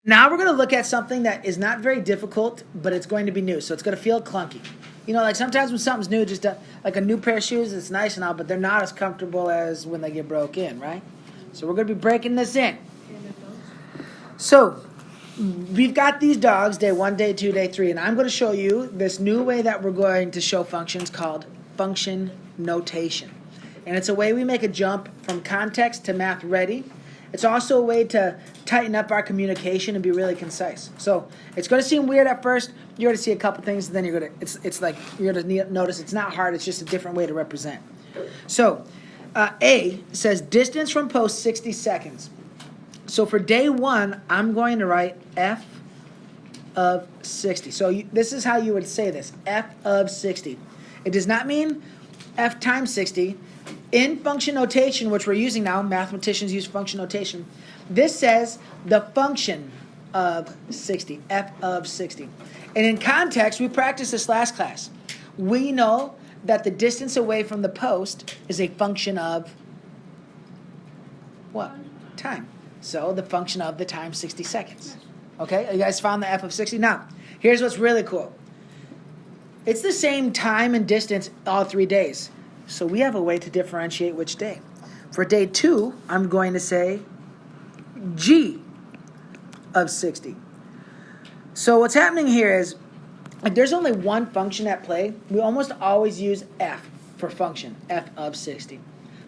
Now we're going to look at something that is not very difficult, but it's going to be new, so it's going to feel clunky. You know, like sometimes when something's new, just like a new pair of shoes, it's nice and all, but they're not as comfortable as when they get broke in, right? So we're going to be breaking this in. So we've got these dogs, day 1, day 2, day 3, and I'm going to show you this new way that we're going to show functions called function notation. And it's a way we make a jump from context to math ready. It's also a way to tighten up our communication and be really concise. So it's going to seem weird at first. You're going to see a couple things, and then you're going to it's like you're going to notice it's not hard. It's just a different way to represent. So A says distance from post 60 seconds. So for day 1, I'm going to write f of 60. So this is how you would say this: f of 60. It does not mean f times 60. In function notation, which we're using now, mathematicians use function notation, this says the function of 60, f of 60. And in context, we practiced this last class. We know that the distance away from the post is a function of what? Time. So the function of the time, 60 seconds. Okay, you guys found the f of 60? Now, here's what's really cool. It's the same time and distance all 3 days. So we have a way to differentiate which day. For day 2, I'm going to say g of 60. So what's happening here is, like, there's only one function at play. We almost always use f for function, f of 60.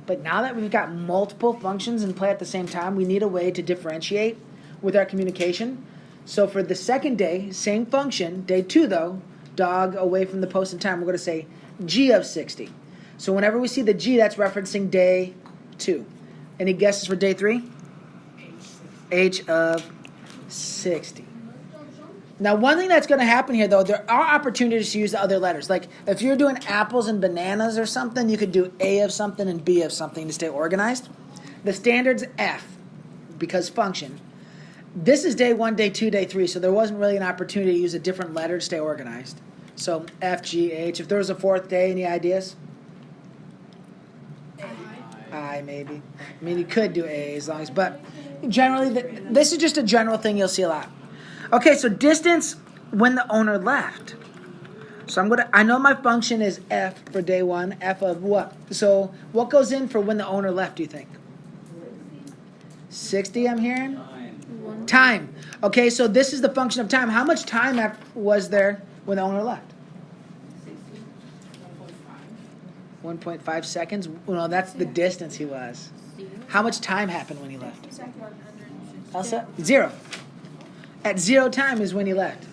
But now that we've got multiple functions in play at the same time, we need a way to differentiate with our communication. So for the second day, same function, day 2 though, dog away from the post in time, we're going to say g of 60. So whenever we see the G, that's referencing day 2. Any guesses for day 3? H of 60. Now, one thing that's going to happen here, though, there are opportunities to use the other letters. Like, if you're doing apples and bananas or something, you could do A of something and B of something to stay organized. The standard's F, because function. This is day 1, day 2, day 3, so there wasn't really an opportunity to use a different letter to stay organized. So F, G, H. If there was a 4th day, any ideas? I maybe. I mean, you could do A as long as, but generally, this is just a general thing you'll see a lot. Okay, so distance when the owner left. So I know my function is f for day 1, f of what? So what goes in for when the owner left, do you think? 60, I'm hearing? Time. Okay, so this is the function of time. How much time was there when the owner left? 1.5 seconds? Well, that's the distance he was. How much time happened when he left? Elsa? 0. At 0 time is when he left.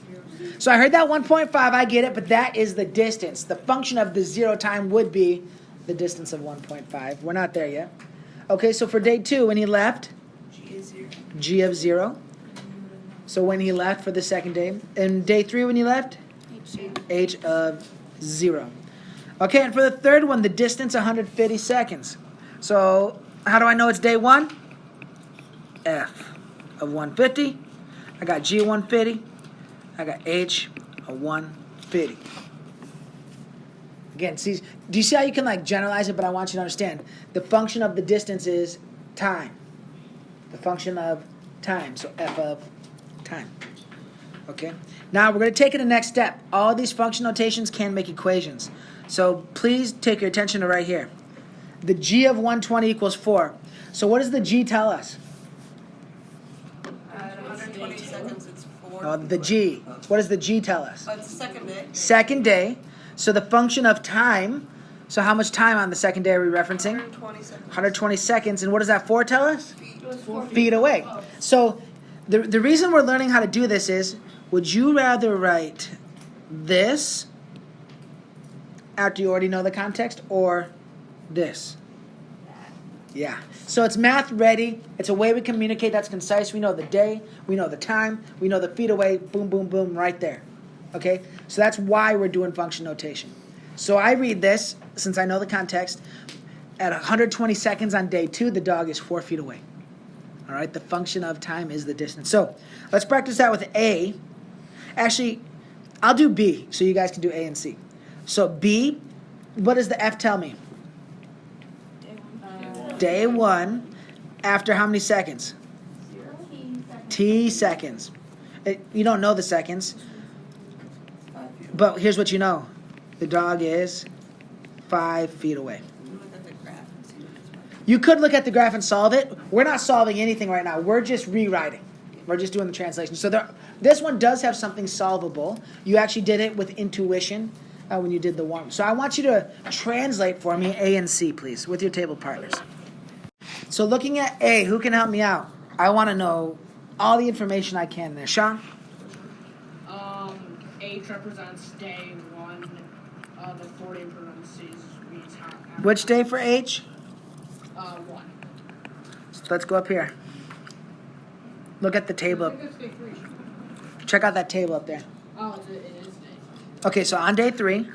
So I heard that 1.5, I get it, but that is the distance. The function of the 0 time would be the distance of 1.5. We're not there yet. Okay, so for day 2, when he left, G of 0. So when he left for the second day. And day 3, when he left, H of 0. Okay, and for the third one, the distance, 150 seconds. So how do I know it's day 1? F of 150. I got G of 150. I got H of 150. Again, see, do you see how you can like generalize it? But I want you to understand the function of the distance is time. The function of time, so F of time. Okay. Now we're going to take it the next step. All these function notations can make equations. So please take your attention to right here. The G of 120 equals 4. So what does the G tell us? At 120 seconds, it's 4. Oh, the G. What does the G tell us? It's the second day. Second day. So the function of time. So how much time on the second day are we referencing? 120 seconds. 120 seconds. And what does that 4 tell us? Feet. Feet away. So the reason we're learning how to do this is, would you rather write this after you already know the context, or this? Yeah. So it's math ready. It's a way we communicate that's concise. We know the day, we know the time, we know the feet away, boom, boom, boom, right there. Okay? So that's why we're doing function notation. So I read this, since I know the context, at 120 seconds on day 2, the dog is 4 feet away. All right? The function of time is the distance. So let's practice that with A. Actually, I'll do B, so you guys can do A and C. So B, what does the F tell me? Day 1. After how many seconds? T seconds. You don't know the seconds, 5 feet. but here's what you know. The dog is 5 feet away. Look at the graph and see what it's about. You could look at the graph and solve it. We're not solving anything right now. We're just rewriting. We're just doing the translation. So this one does have something solvable. You actually did it with intuition when you did the warm. So I want you to translate for me A and C, please, with your table partners. So looking at A, who can help me out? I want to know all the information I can there. Sean? H represents day 1 of the 40 parentheses reads half. Which day for H? 1. So let's go up here. Look at the table. I think it's day 3. Check out that table up there. Oh, it is day 3. Okay, so on day 3,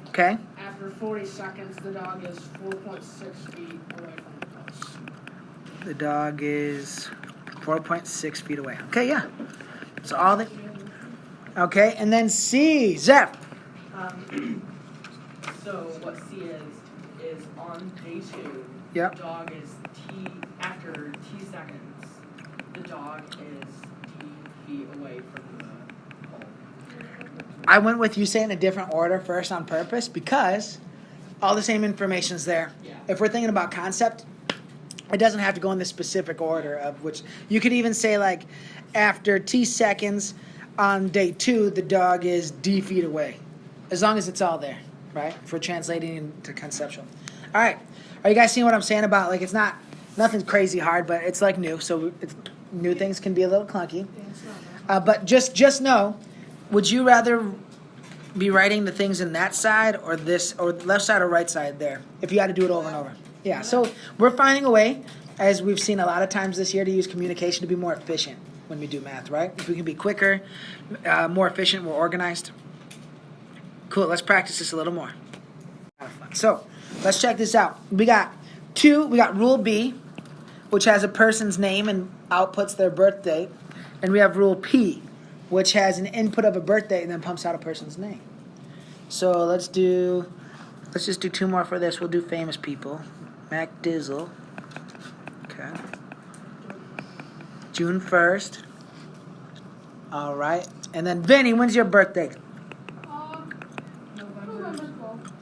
okay, After 40 seconds, the dog is 4.6 feet away from the post. the dog is 4.6 feet away. Okay, yeah. So all the... Okay, and then C, Zeph. So what C is on day 2. Yep. The dog is after T seconds. The dog is T feet away from the pole. I went with you saying a different order first on purpose because all the same information is there. Yeah. If we're thinking about concept, it doesn't have to go in the specific order of which. You could even say like after T seconds on day 2, the dog is D feet away. As long as it's all there, right? If we're translating into conceptual. All right. Are you guys seeing what I'm saying about like it's nothing crazy hard, but it's like new. So new things can be a little clunky. But just know, would you rather be writing the things in that side or this or left side or right side there if you had to do it over and over? Yeah, so we're finding a way, as we've seen a lot of times this year, to use communication to be more efficient when we do math, right? If we can be quicker, more efficient, more organized. Cool, let's practice this a little more. So let's check this out. We got rule B, which has a person's name and outputs their birth date. And we have rule P, which has an input of a birth date and then pumps out a person's name. So let's just do 2 more for this. We'll do famous people. Mac Dizzle. Okay. June 1st. All right. And then Vinny, when's your birthday? November 12th.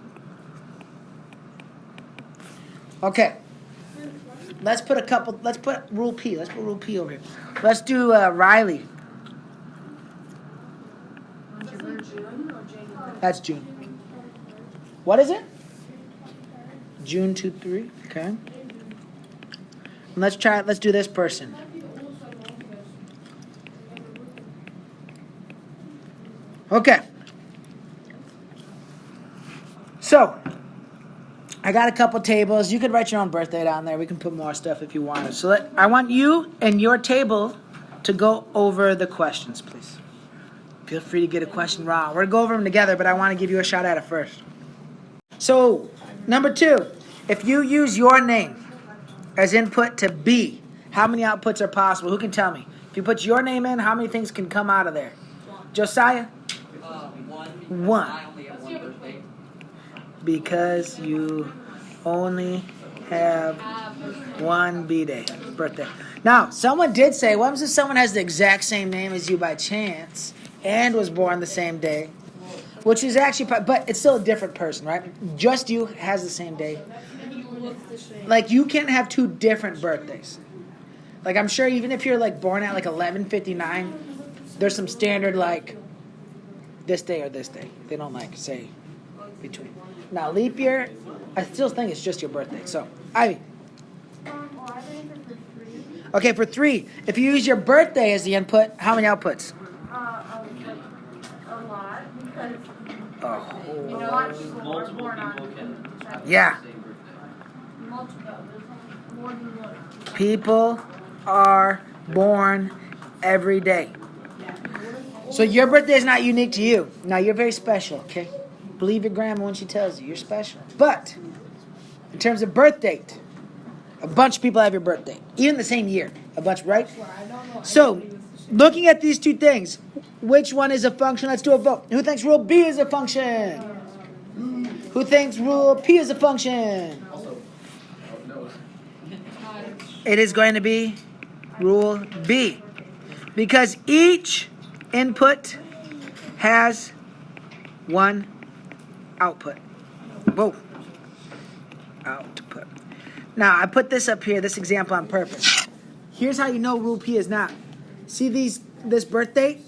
Okay. Let's put rule P. Let's put rule P over here. Let's do Riley. That's June. What is it? June 2-3. Okay. And let's do this person. Okay. So, I got a couple tables. You could write your own birthday down there. We can put more stuff if you wanted. So I want you and your table to go over the questions, please. Feel free to get a question wrong. We're going to go over them together, but I want to give you a shot at it first. So, number 2, if you use your name as input to B, how many outputs are possible? Who can tell me? If you put your name in, how many things can come out of there? Josiah? 1. One. I only have 1 birthday. Because you only have one B-day, birthday. Now, someone did say, what happens if someone has the exact same name as you by chance and was born the same day? Which is actually, but it's still a different person, right? Just you has the same day. Like, you can't have 2 different birthdays. Like, I'm sure even if you're, like, born at, like, 11:59, there's some standard, like, this day or this day. They don't, like, say between. Now, leap year, I still think it's just your birthday. So, Ivy. Okay, for 3, if you use your birthday as the input, how many outputs? A lot, because Oh. a lot of people are Multiple born people on can have Yeah. the same birthday. multiple. There's more than one. People are born every day. So your birthday is not unique to you. Now, you're very special, okay? Believe your grandma when she tells you. You're special. But, in terms of birth date, a bunch of people have your birthday. Even the same year. A bunch, right? So, looking at these 2 things, which one is a function? Let's do a vote. Who thinks rule B is a function? Who thinks rule P is a function? It is going to be rule B. Because each input has one output. Whoa. Output. Now, I put this up here, this example on purpose. Here's how you know rule P is not. See this birth date?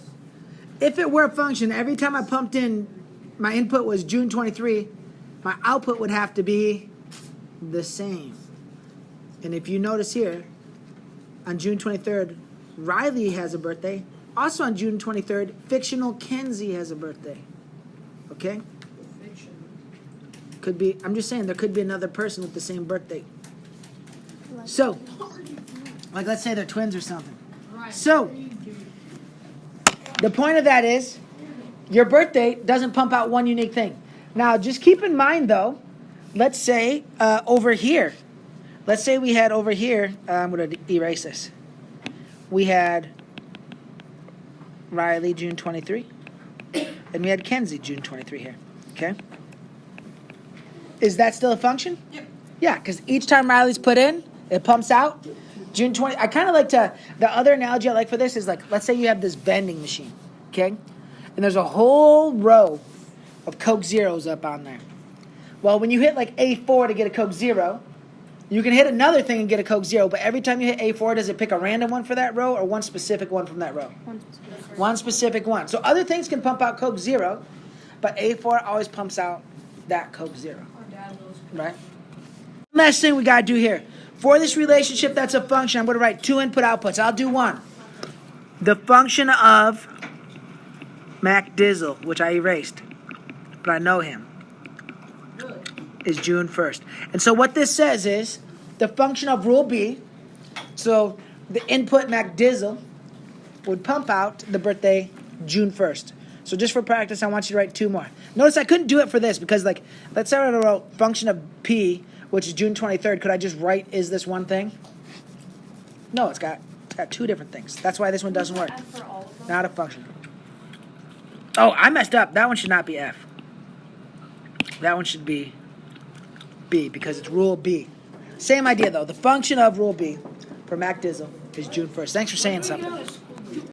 If it were a function, every time I pumped in, my input was June 23, my output would have to be the same. And if you notice here, on June 23rd, Riley has a birthday. Also on June 23rd, fictional Kenzie has a birthday. Okay? Fiction. Could be, I'm just saying, there could be another person with the same birthday. So, like let's say they're twins or something. Right. So, the point of that is, your birthday doesn't pump out one unique thing. Now, just keep in mind though, let's say over here, let's say we had over here, I'm going to erase this. We had Riley, June 23, and we had Kenzie, June 23 here, okay? Is that still a function? Yep. Yeah, because each time Riley's put in, it pumps out. June 20, I kind of like to, the other analogy I like for this is like, let's say you have this vending machine, okay? And there's a whole row of Coke Zeros up on there. Well, when you hit like A4 to get a Coke Zero, you can hit another thing and get a Coke Zero, but every time you hit A4, does it pick a random one for that row or one specific one from that row? One specific one. So other things can pump out Coke Zero, but A4 always pumps out that Coke Zero. Right? Last thing we got to do here. For this relationship that's a function, I'm going to write two input outputs. I'll do one. The function of MacDizzle, which I erased, but I know him, is June 1st. And so what this says is the function of rule B, so the input MacDizzle would pump out the birthday June 1st. So just for practice, I want you to write two more. Notice I couldn't do it for this because, like, let's say I wrote function of P, which is June 23rd. Could I just write is this one thing? No, it's got two different things. That's why this one doesn't work. Not a function. Oh, I messed up. That one should not be F. That one should be B because it's rule B. Same idea, though. The function of rule B for MacDizzle is June 1st. Thanks for saying something.